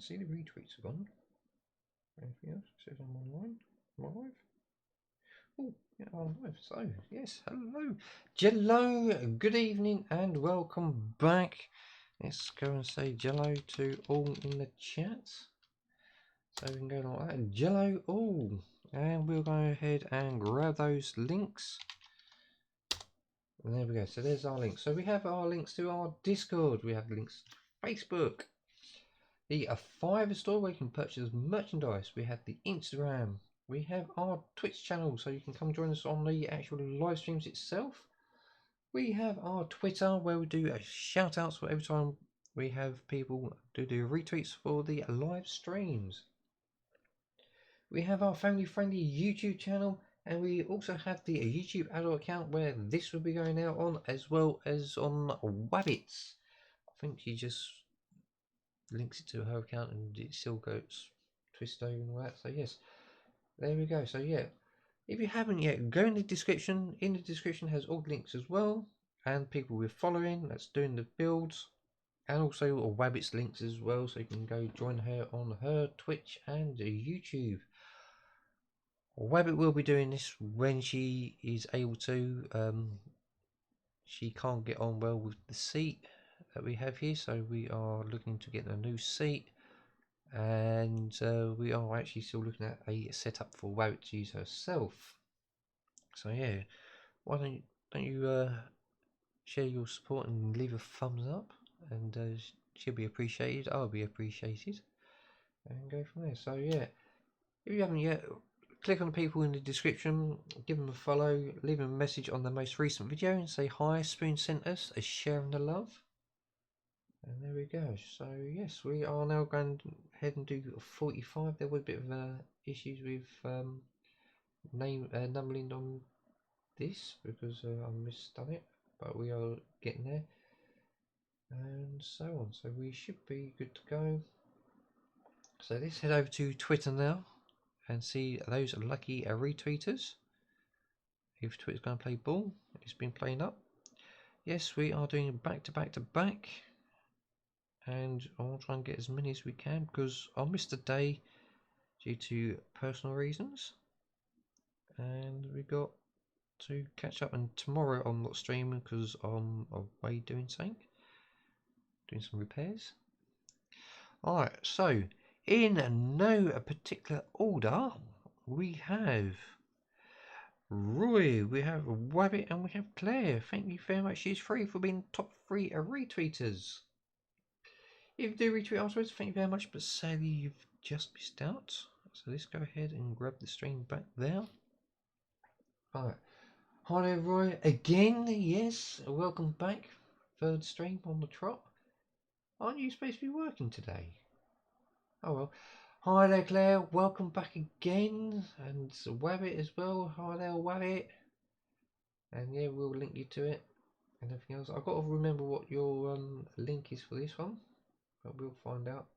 I see the retweets are gone. Anything else? It says I'm online. Am I live? Oh, yeah, I'm live. So, yes, hello. Jello, good evening and welcome back. Let's go and say jello to all in the chat. So we can go like that. Jello all. And we'll go ahead and grab those links. And there we go. So there's our links. So we have our links to our Discord. We have links to Facebook. The Fiverr store where you can purchase merchandise. We have the Instagram. We have our Twitch channel, so you can come join us on the actual live streams itself. We have our Twitter where we do shout outs for every time we have people do retweets for the live streams. We have our family friendly YouTube channel, and we also have the YouTube adult account where this will be going out on, as well as on Wabbits. I think she just links it to her account and it still goes twist over and all that. So yes, there we go. So yeah, if you haven't yet, go in the description. In the description has all the links as well, and people we're following that's doing the builds, and also Wabbits links as well, so you can go join her on her Twitch and YouTube. Wabbit will be doing this when she is able to. She can't get on well with the seat that we have here, so we are looking to get a new seat, and we are actually still looking at a setup for Wabbit to use herself. So yeah, why don't you share your support and leave a thumbs up, and she'll be appreciated, I'll be appreciated, and go from there. So yeah, if you haven't yet, click on the people in the description, give them a follow, leave them a message on the most recent video and say hi, Spoon sent us, a sharing the love. And there we go. So yes, we are now going ahead and do 45. There was a bit of issues with numbering on this because I misdone it, but we are getting there, and so on. So we should be good to go. So let's head over to Twitter now and see those lucky retweeters. If Twitter's going to play ball, it's been playing up. Yes, we are doing back to back to back, and I'll try and get as many as we can because I missed a day due to personal reasons, and we got to catch up. And tomorrow I'm not streaming because I'm away doing something, doing some repairs. Alright, so in no particular order, we have Roy, we have Wabbit, and we have Claire. Thank you very much, she's free, for being top 3 retweeters. If you do retweet afterwards, thank you very much, but sadly you've just missed out. So let's go ahead and grab the stream back there. Alright, hi there Roy, again, yes, welcome back. Third stream on the trot. Aren't you supposed to be working today? Oh well. Hi there Claire, welcome back again, and Wabbit as well. Hi there Wabbit. And yeah, we'll link you to it and everything else. I've got to remember what your link is for this one, but we'll find out.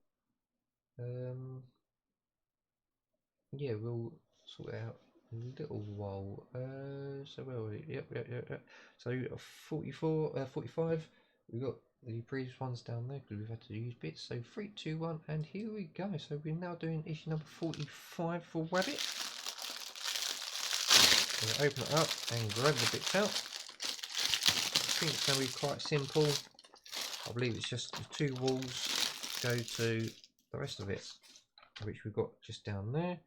Yeah, we'll sort it out in a little while. So where are we? Yep. So 44, 45. We've got the previous ones down there because we've had to use bits. So 3, 2, 1, and here we go. So we're now doing issue number 45 for Wabbit. We'll open it up and grab the bits out. I think it's going to be quite simple. I believe it's just the 2 walls go to the rest of it, which we've got just down there.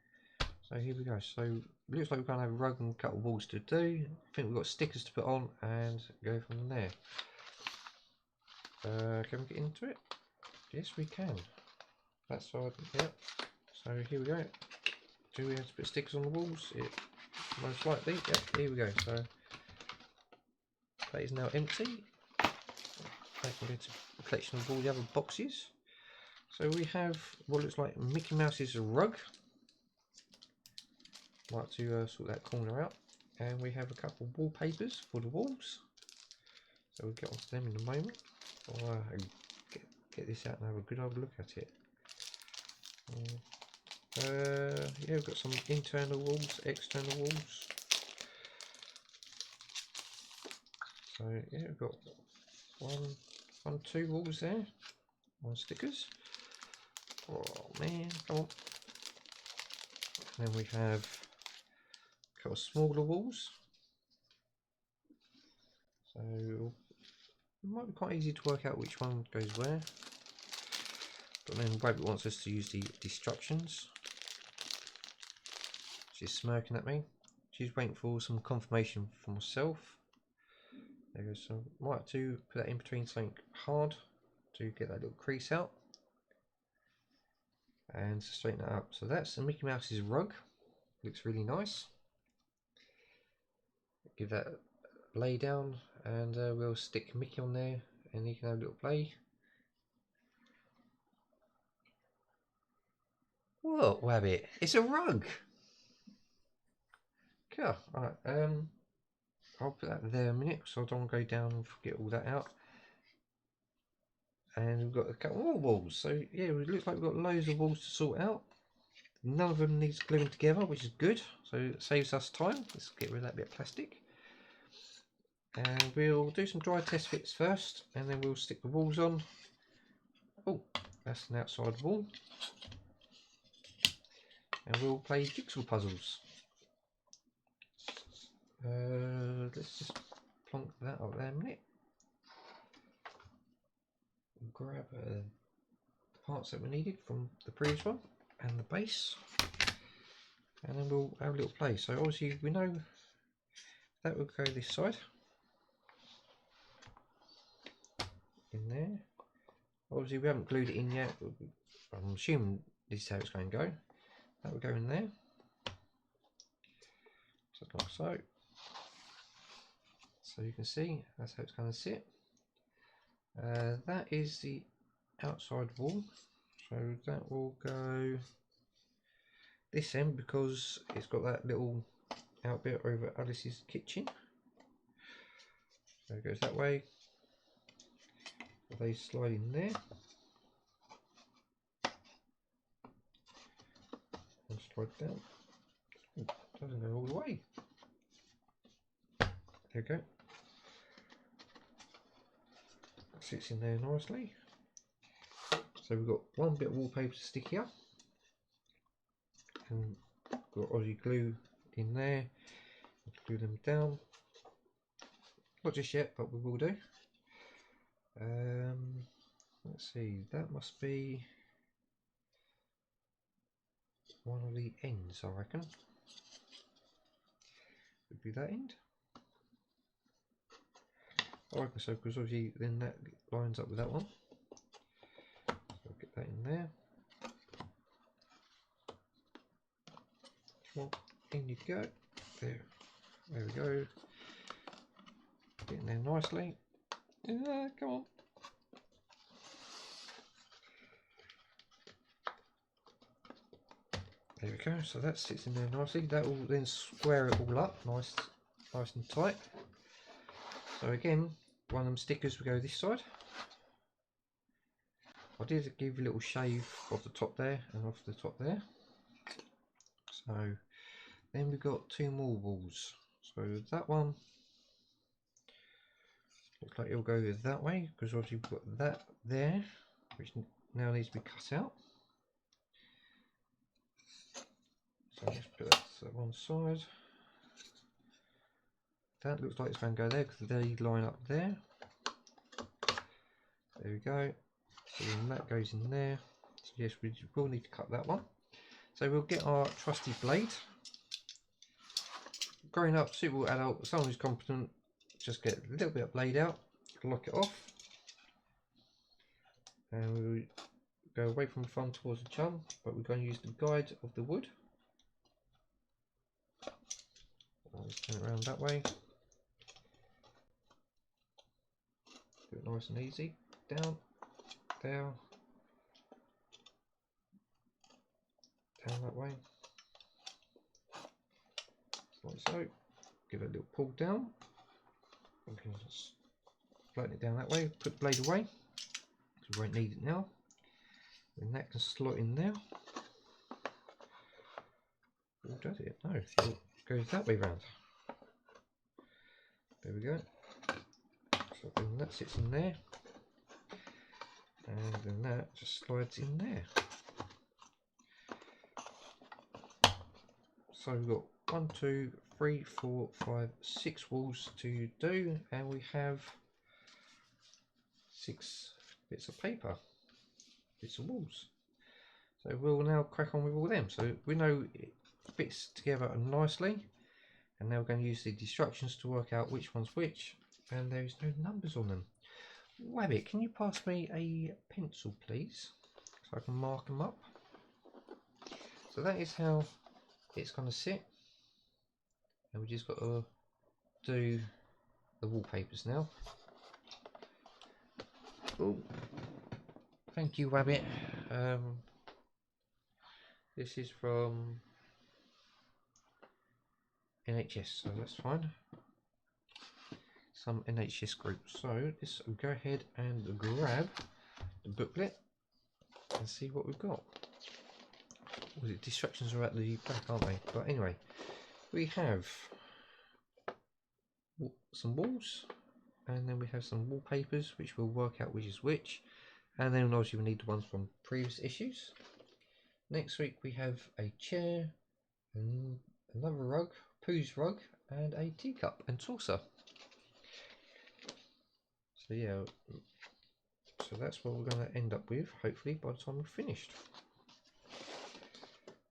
So here we go. So it looks like we're going to have a rug and a couple of walls to do. I think we've got stickers to put on and go from there. Can we get into it? Yes, we can. That side, yep. So here we go. Do we have to put stickers on the walls? It, most likely, yep, here we go. So that is now empty. That can go to a collection of all the other boxes. So we have what looks like Mickey Mouse's rug. Like to sort that corner out, and we have a couple of wallpapers for the walls, so we'll get onto them in a moment. I'll get this out and have a good old look at it. Yeah, we've got some internal walls, external walls. So yeah, we've got one, 2 walls there on stickers. Oh man, come on. And then we have a couple of smaller walls. So it might be quite easy to work out which one goes where. But then Rabbit wants us to use the instructions. She's smirking at me. She's waiting for some confirmation for myself. There goes. So I might have to put that in between something hard to get that little crease out. And straighten that up. So that's the Mickey Mouse's rug. Looks really nice. Give that a lay down, and we'll stick Mickey on there, and he can have a little play. What, Wabbit? It's a rug. Cool. Alright, I'll put that there a minute, so I don't want to go down and forget all that out. And we've got a couple more walls. So yeah, it looks like we've got loads of walls to sort out. None of them needs gluing together, which is good. So it saves us time. Let's get rid of that bit of plastic. And we'll do some dry test fits first, and then we'll stick the walls on. Oh, that's an outside wall. And we'll play jigsaw puzzles. Let's just plonk that up there a minute. Grab the parts that we needed from the previous one and the base, and then we'll have a little play. So obviously we know that will go this side in there. Obviously we haven't glued it in yet, but I'm assuming this is how it's going to go. That will go in there, just like so. So you can see that's how it's going to sit. That is the outside wall, so that will go this end because it's got that little out bit over Alice's kitchen. So it goes that way. So they slide in there and slide down. Ooh, doesn't go all the way. There we go. Sits in there nicely. So we've got one bit of wallpaper to stick here, and got Aussie glue in there. Glue them down. Not just yet, but we will do. Let's see. That must be one of the ends, I reckon. Would be that end. I reckon so, because obviously then that lines up with that one. So I'll get that in there. Come on, in you go. There we go. Getting there nicely. Yeah, come on. There we go. So that sits in there nicely. That will then square it all up, nice and tight. So again, one of them stickers will go this side. I did give a little shave off the top there and off the top there. So then we've got two more walls. So that one looks like it'll go that way because obviously we've got that there, which now needs to be cut out. So just put that to one side. That looks like it's going to go there because they line up there. There we go. So then that goes in there. So yes, we will need to cut that one. So we'll get our trusty blade. Growing up, suitable adult, someone who's competent, just get a little bit of blade out, lock it off, and we'll go away from the front towards the chum, but we're going to use the guide of the wood. Let's turn it around that way. Do it nice and easy. Down, down, down that way. Like so. Give it a little pull down. We can just flatten it down that way. Put the blade away because we won't need it now. Then that can slot in there. Oh, does it? No, it goes that way round. There we go. So then that sits in there, and then that just slides in there. So we've got 1, 2, 3, 4, 5, 6 walls to do, and we have 6 bits of paper, bits of walls. So we'll now crack on with all them. So we know it fits together nicely, and now we're going to use the instructions to work out which one's which, and there is no numbers on them. Wabbit, can you pass me a pencil please, so I can mark them up? So that is how it's going to sit, and we just got to do the wallpapers now. Oh, thank you, Wabbit. This is from NHS, so that's fine. Some NHS group. So let's go ahead and grab the booklet and see what we've got. Well, the instructions are at the back, aren't they? But anyway, we have some walls, and then we have some wallpapers, which will work out which is which, and then obviously we need the ones from previous issues. Next week we have a chair, and another rug, Pooh's rug, and a teacup and saucer. So yeah, so that's what we're going to end up with, hopefully, by the time we're finished.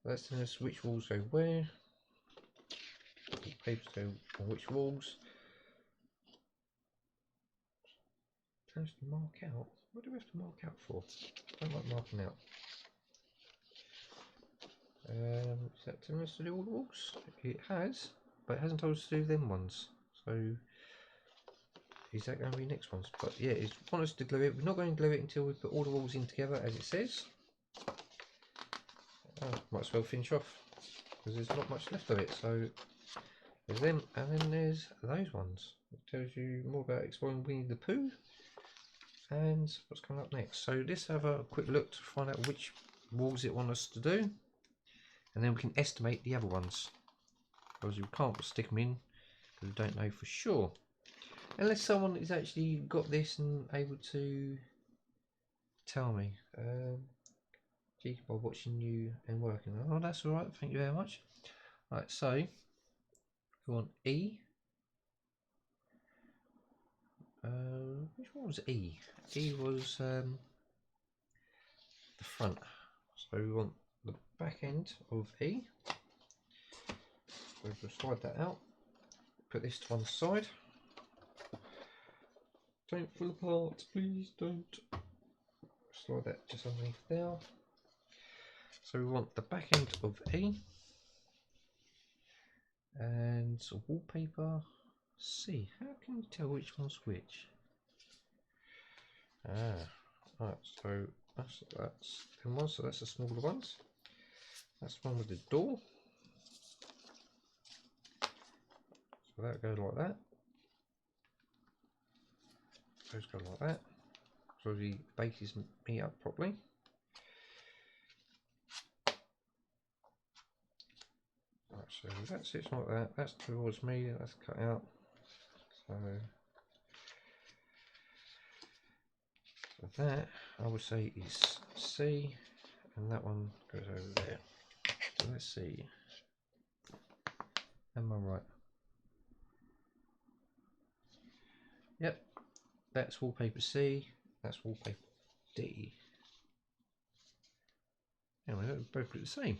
That's telling us which walls go where, which papers go on which walls. Tells us to mark out. What do we have to mark out for? I don't like marking out. Is that telling us to do all the walls? It has, but it hasn't told us to do them ones. So is that going to be next ones? But yeah, it's want us to glue it. We're not going to glue it until we put all the walls in together, as it says. Oh, might as well finish off, because there's not much left of it. So there's them, and then there's those ones. It tells you more about exploring Winnie the Pooh and what's coming up next. So let's have a quick look to find out which walls it wants us to do, and then we can estimate the other ones, because we can't stick them in because we don't know for sure, unless someone has actually got this and able to tell me. By watching you and working. Oh, that's all right. Thank you very much. Right, so we want E. Which one was E? E was the front. So we want the back end of E. So we'll slide that out. Put this to one side. Don't fall apart, please don't. Slide that just underneath there. So we want the back end of E and wallpaper C. How can you tell which one's which? Right, so that's them ones, so that's the smaller ones. That's the one with the door. So that goes like that. Those go like that. So the bases meet up properly. Right, so that sits like that. That's towards me. That's cut out. So that I would say is C, and that one goes over there. So let's see. Am I right? Yep. That's wallpaper C. That's wallpaper D. Anyway, they both look the same.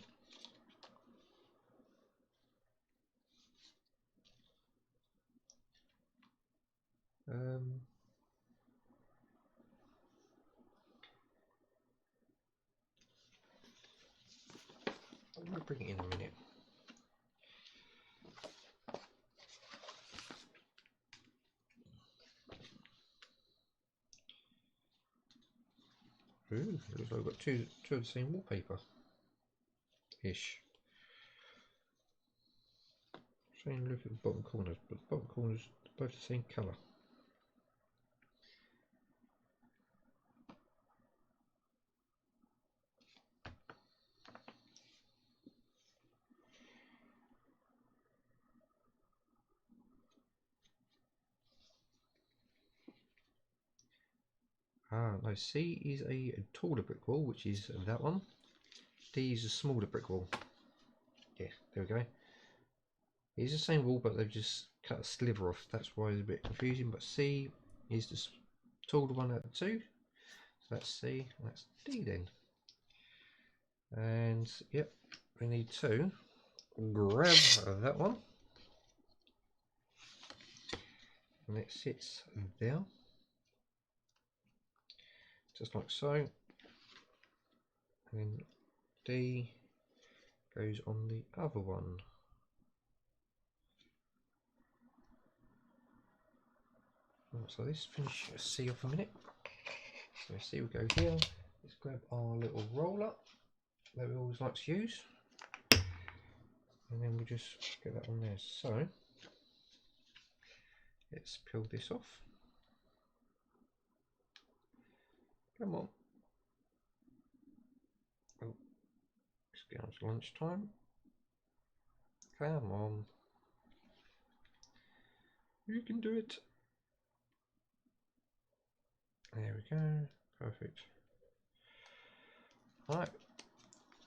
I'm going to bring it in a minute. Ooh, looks like I've got two of the same wallpaper. Ish. Trying to look at the bottom corners, but the bottom corners are both the same colour. No, C is a taller brick wall, which is that one. D is a smaller brick wall. Yeah, there we go. It's the same wall, but they've just cut a sliver off. That's why it's a bit confusing. But C is the taller one out of the two. So that's C, and that's D then. And yep, we need to grab that one. And it sits there. Just like so. And then D goes on the other one. So let's finish C off a minute. So C will go here. Let's grab our little roller that we always like to use. And then we'll just get that on there. So let's peel this off. Come on. Oh, it's getting to lunchtime. Come on. You can do it. There we go. Perfect. Right.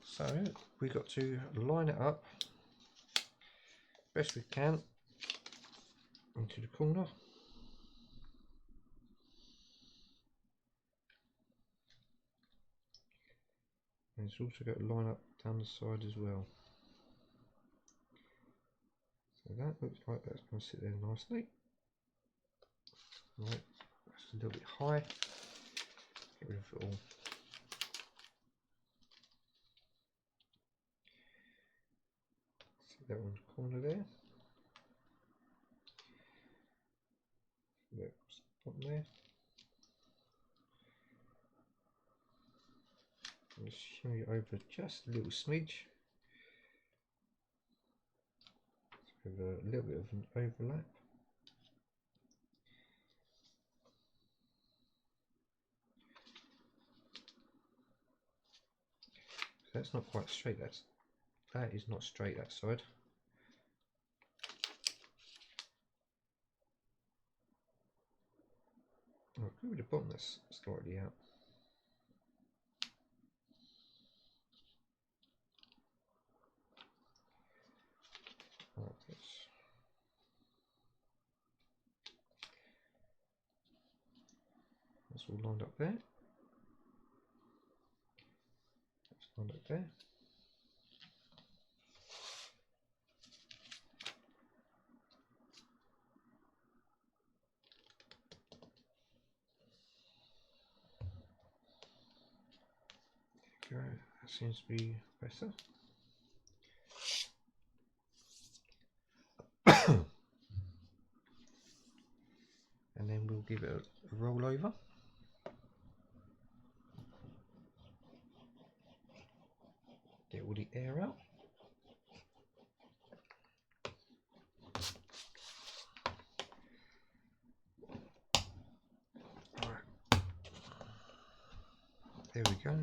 So we've got to line it up best we can into the corner. And it's also got to line up down the side as well. So that looks like that's going to sit there nicely. Right, that's a little bit high. Get rid of it all. See that one corner there. That's up there. Just shimmy it over just a little smidge. So we have a little bit of an overlap. So that's not quite straight. That is not straight, that side. Oh, I'll go with the bottom that's slightly out. Right, that's all lined up there. That's lined up there. There we go. That seems to be better. And then we'll give it a roll over. Get all the air out. Right. There we go.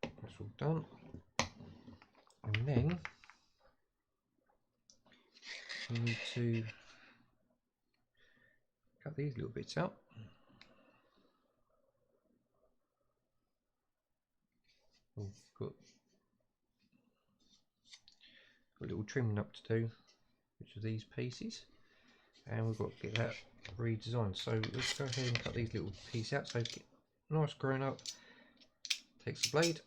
That's all done. And then we need to cut these little bits out. Oh, got a little trimming up to do, which are these pieces, and we've got to get that redesigned. So let's go ahead and cut these little pieces out. So get nice grown up. Takes the blade,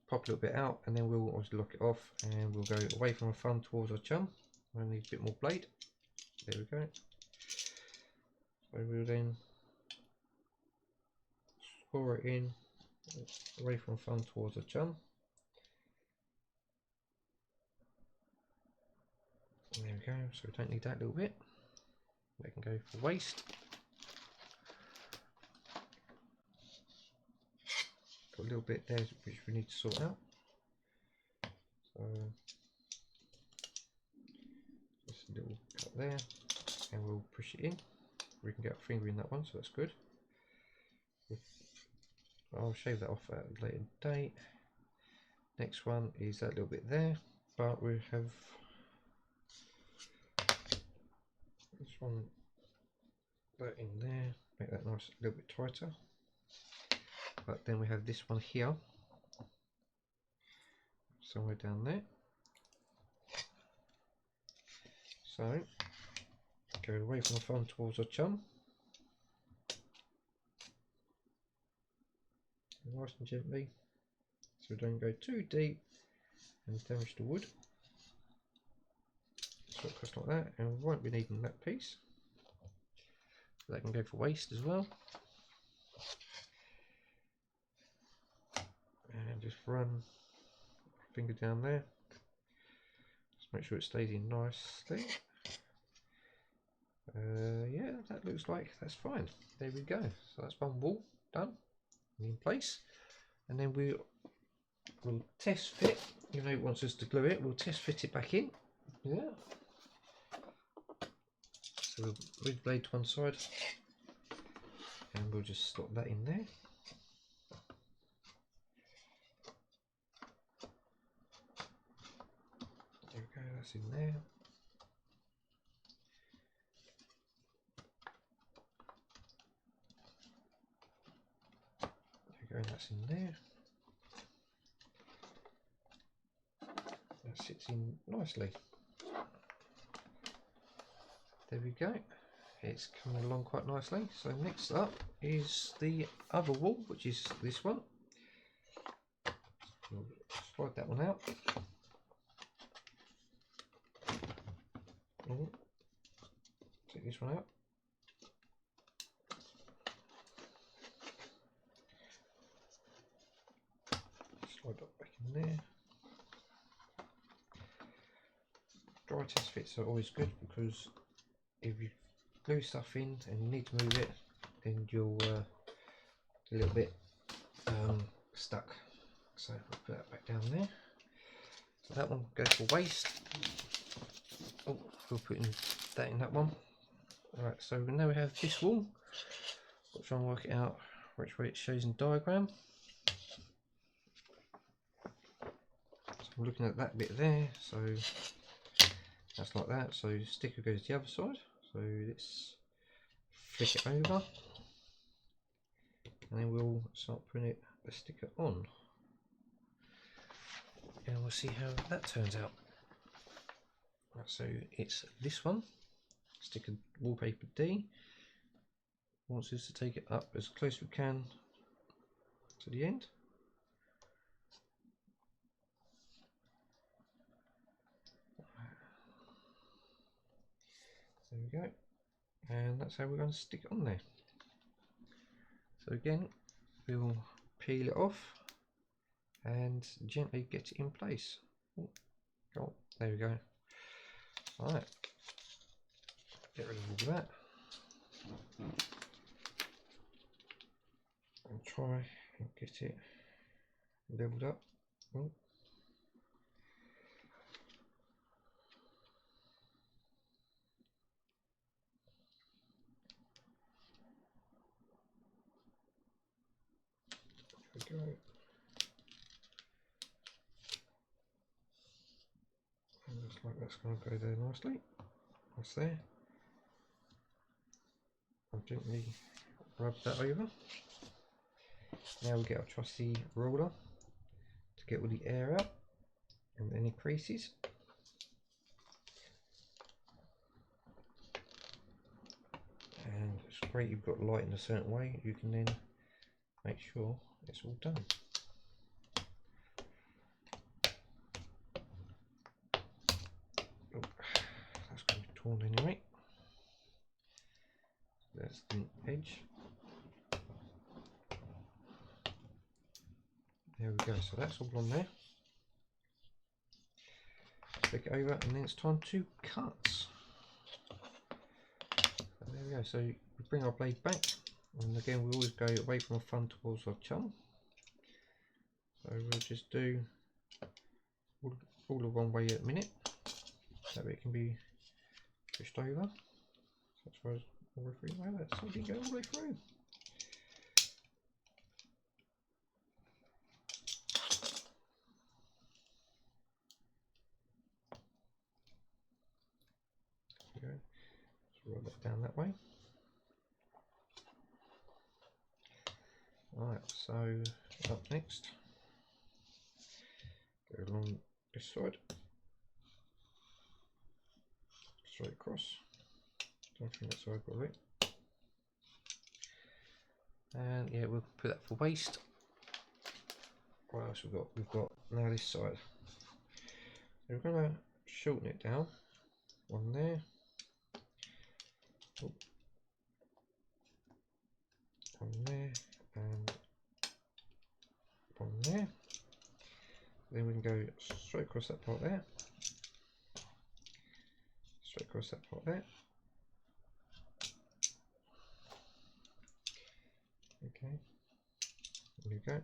pop a little bit out, and then we'll obviously lock it off, and we'll go away from our thumb towards our chum. We need a bit more blade. There we go. So we'll then score it in away from thumb towards our chum. And there we go. So we don't need that little bit. That can go for waste. Got a little bit there which we need to sort out. So just a little cut there, and we'll push it in. We can get our finger in that one, so that's good. I'll shave that off at a later date. Next one is that little bit there, but we have this one, that in there, make that nice, a little bit tighter. But then we have this one here, somewhere down there. So go away from the phone towards our chum. Nice and gently, so we don't go too deep and damage the wood. So it goes like that, and we won't be needing that piece. So that can go for waste as well. And just run finger down there. Just make sure it stays in nicely. Yeah, that looks like that's fine. There we go. So that's one wall done and in place. And then we'll test fit. You know, it wants us to glue it. We'll test fit it back in. Yeah. So we'll move the blade to one side, and we'll just slot that in there. There we go, that's in there. There we go, that's in there. That sits in nicely. There we go. It's coming along quite nicely. So next up is the other wall, which is this one. We'll slide that one out. Take this one out. Slide that back in there. Dry test fits are always good, because if you glue stuff in and you need to move it, then you'll a little bit stuck. So I'll put that back down there. So that one goes for waste. Oh, we'll put in that in that one. Alright, so now we have this wall. We'll try and work it out which way it shows in diagram. So I'm looking at that bit there, so that's like that. So the sticker goes to the other side. So let's flick it over, and then we'll start putting the sticker on, and we'll see how that turns out. Right, so it's this one, sticker wallpaper D. Wants us to take it up as close as we can to the end. There we go, and that's how we're going to stick it on there. So again, we'll peel it off and gently get it in place. Oh, there we go. Alright, get rid of all that and try and get it leveled up. Oh. There we go. And looks like that's going to go there nicely. That's there. I'll gently rub that over. Now we'll get our trusty roller to get all the air out and any creases. And it's great you've got light in a certain way, you can then make sure it's all done. Oh, that's going to be torn anyway. That's the edge. There we go, so that's all on there. Flick it over, and then it's time to cut. And there we go, so we bring our blade back, and again we always go away from the front towards our chum. So we'll just do all of one way at a minute, that way it can be pushed over. So that's why all the way through. Wow, that's something go all the way through. There we go. So roll that down that way. Right, so up next, go along this side, straight across. Don't think that's how I got it. And yeah, we'll put that for waste. What else we've got? We've got now this side. So we're going to shorten it down. One there. Oh. One there and one there. Then we can go straight across that part there. Straight across that part there. Okay. There we go.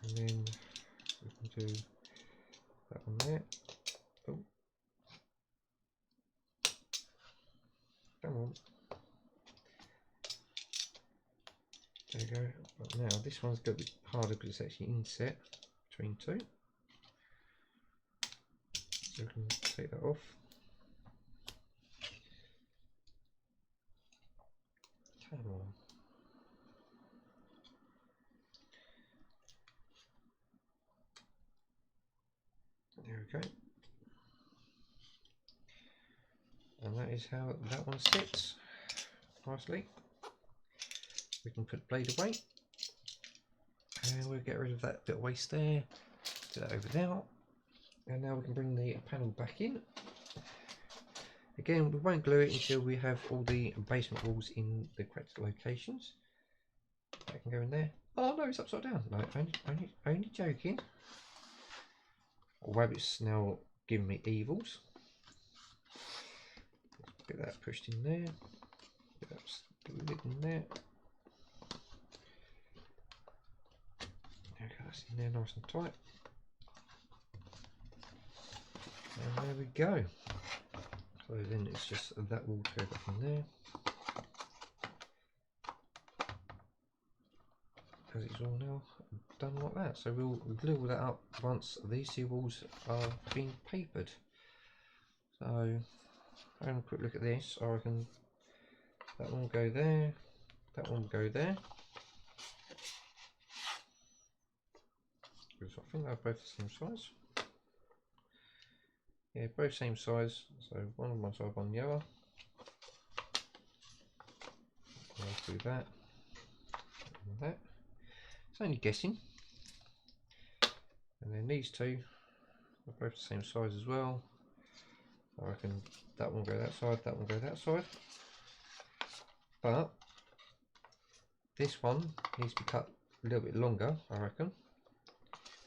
And then we can do that one there. Oh. Come on. There we go. But now this one's got a bit harder because it's actually inset between two. So we can take that off. Come on. There we go. And that is how that one sits nicely. We can put the blade away and we'll get rid of that bit of waste there. Do that over there. And now we can bring the panel back in. Again, we won't glue it until we have all the basement walls in the correct locations. That can go in there. Oh no, it's upside down. No, only joking. Rabbit's now giving me evils. Get that pushed in there. Get that lid in there. Okay, that's in there nice and tight. And there we go. So then it's just that wall to go back in there. As it's all now done like that. So we'll glue all that up once these two walls are being papered. So having a quick look at this, I reckon that one will go there, that one will go there. Because I think they're both the same size. Yeah, both same size, so one on one side, one on the other. I'll do that and that. It's only guessing. And then these two are both the same size as well. I reckon that one will go that side, that one will go that side. But this one needs to be cut a little bit longer, I reckon,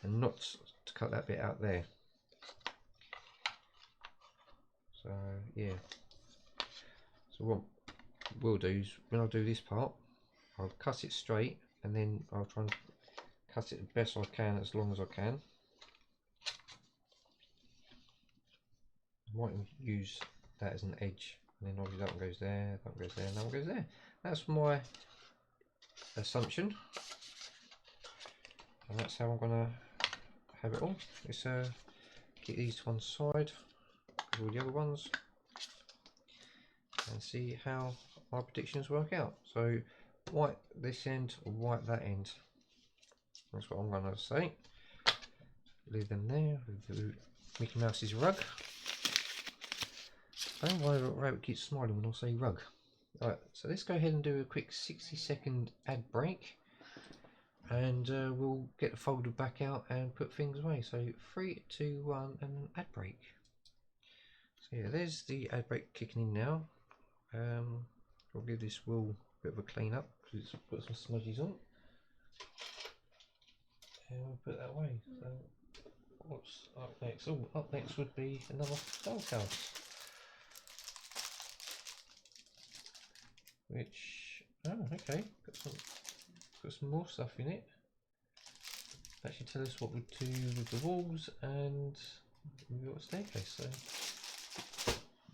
and not to cut that bit out there. So yeah. So what we'll do is when I do this part, I'll cut it straight and then I'll try and cut it the best I can as long as I can. I might use that as an edge, and then obviously that one goes there, that one goes there, and that one goes there. That's my assumption, and that's how I'm gonna have it all. Let's get these to one side with all the other ones and see how my predictions work out. So white this end, white that end. That's what I'm gonna say. Leave them there with the Mickey Mouse's rug. I don't know why Rabbit keeps smiling when I say rug. Alright, so let's go ahead and do a quick 60-second ad break, and we'll get the folder back out and put things away. So 3, 2, 1 and an ad break. So yeah, there's the ad break kicking in now. We'll give this wheel a bit of a clean up because it's got some smudges on. And we'll put that away. So what's up next? Oh, up next would be another doll's house. Which, oh okay, got some more stuff in it. Actually tell us what we do with the walls, and we've got a staircase, so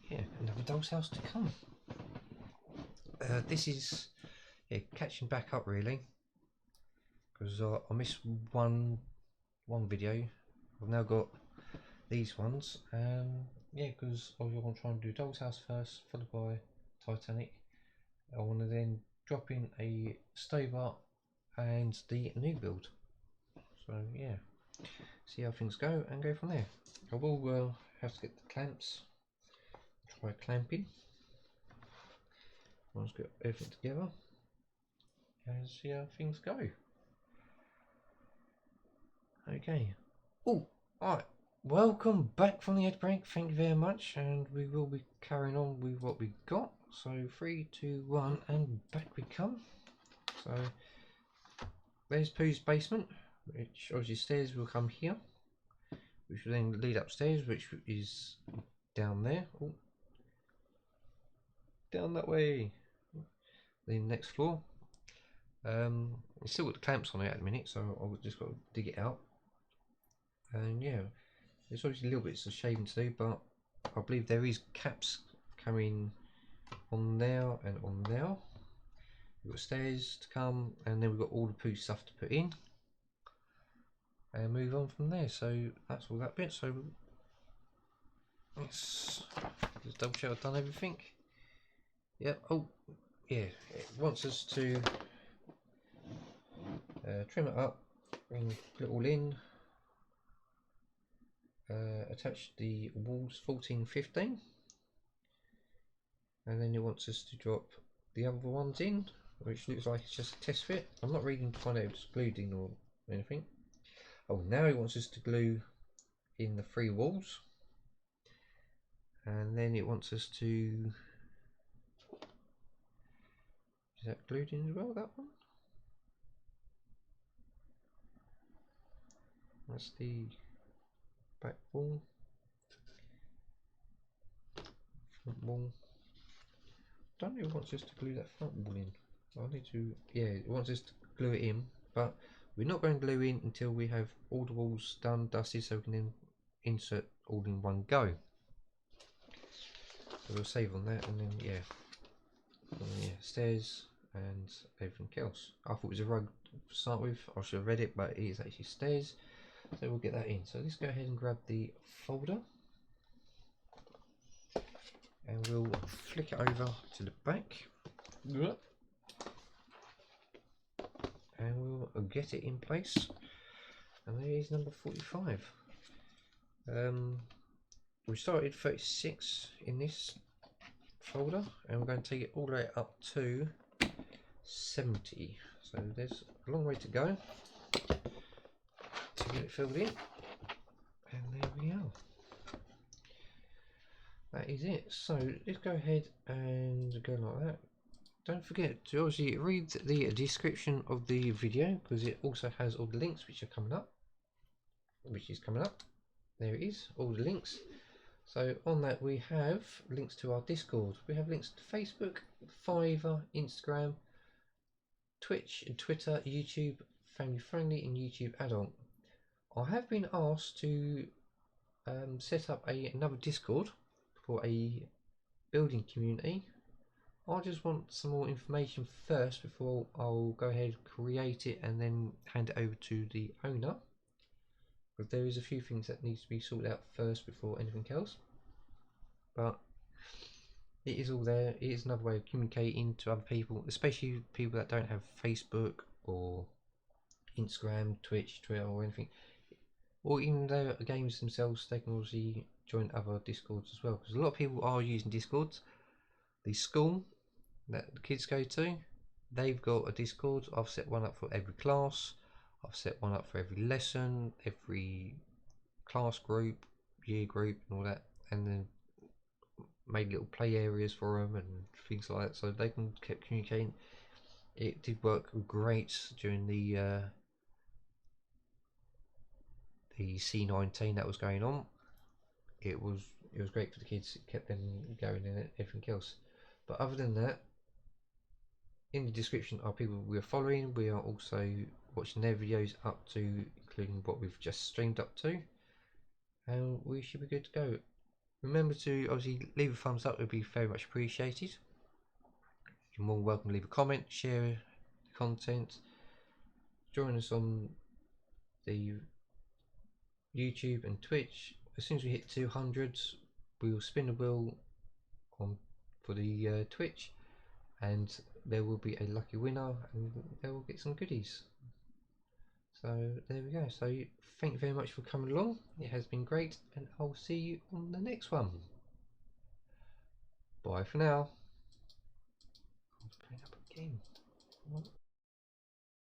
yeah, another doll's house to come. This is catching back up really, because I missed one video. I've now got these ones, yeah, because I want to try and do doll's house first, followed by Titanic. I want to then drop in a stove art and the new build. So yeah, see how things go and go from there. I will have to get the clamps, try clamping once we get everything together and see how things go. Okay. Oh, alright. Welcome back from the ad break. Thank you very much, and we will be carrying on with what we got. So 3, 2, 1, and back we come. So there's Pooh's basement, which obviously stairs will come here, which will then lead upstairs, which is down there. Oh, down that way. The next floor. It's still got the clamps on it at the minute, so I've just got to dig it out. And yeah, there's obviously little bits of shaving to do, but I believe there is caps coming on there and on there. We've got stairs to come, and then we've got all the Pooh stuff to put in and move on from there. So that's all that bit. So let's just double check I've done everything. Yep. Oh yeah, it wants us to trim it up and put it all in. Attach the walls 14-15, and then it wants us to drop the other ones in, which looks like it's just a test fit. I'm not reading to find out if it's glued in or anything. Oh, now it wants us to glue in the 3 walls, and then it wants us to, is that glued in as well, that one? That's the back wall, front wall. I don't know if it wants us to glue that front wall in. I need to, yeah, it wants us to glue it in, but we're not going to glue in until we have all the walls done, dusted, so we can then insert all in one go. So we'll save on that, and then yeah, stairs and everything else. I thought it was a rug to start with. I should have read it, but it is actually stairs. So we'll get that in. So let's go ahead and grab the folder, and we'll flick it over to the back, and we'll get it in place. And there is number 45. We started 36 in this folder, and we're going to take it all the way up to 70. So there's a long way to go to get it filled in, and there we are. That is it. So let's go ahead and go like that. Don't forget to obviously read the description of the video, because it also has all the links which are coming up, There it is, all the links. So on that we have links to our Discord, we have links to Facebook, Fiverr, Instagram, Twitch and Twitter, YouTube Family Friendly and YouTube Adult. I have been asked to set up another Discord for a building community. I just want some more information first before I'll go ahead, create it, and then hand it over to the owner. But there is a few things that needs to be sorted out first before anything else. But it is all there. It is another way of communicating to other people, especially people that don't have Facebook or Instagram, Twitch, Twitter or anything. Or even though games themselves, they can obviously join other Discords as well. Because a lot of people are using Discords. The school that the kids go to, they've got a Discord. I've set one up for every class. I've set one up for every lesson, every class group, year group and all that, and then made little play areas for them and things like that, so they can keep communicating. It did work great during the C19 that was going on. It was great for the kids. It kept them going and everything else. But other than that, in the description are people we are following. We are also watching their videos up to, including what we've just streamed up to, and we should be good to go. Remember to obviously leave a thumbs up, it would be very much appreciated. You're more than welcome to leave a comment, share the content, join us on the YouTube and Twitch. As soon as we hit 200, we will spin the wheel on for the Twitch, and there will be a lucky winner, and they will get some goodies. So there we go. So thank you very much for coming along. It has been great, and I'll see you on the next one. Bye for now. I'll bring it up again.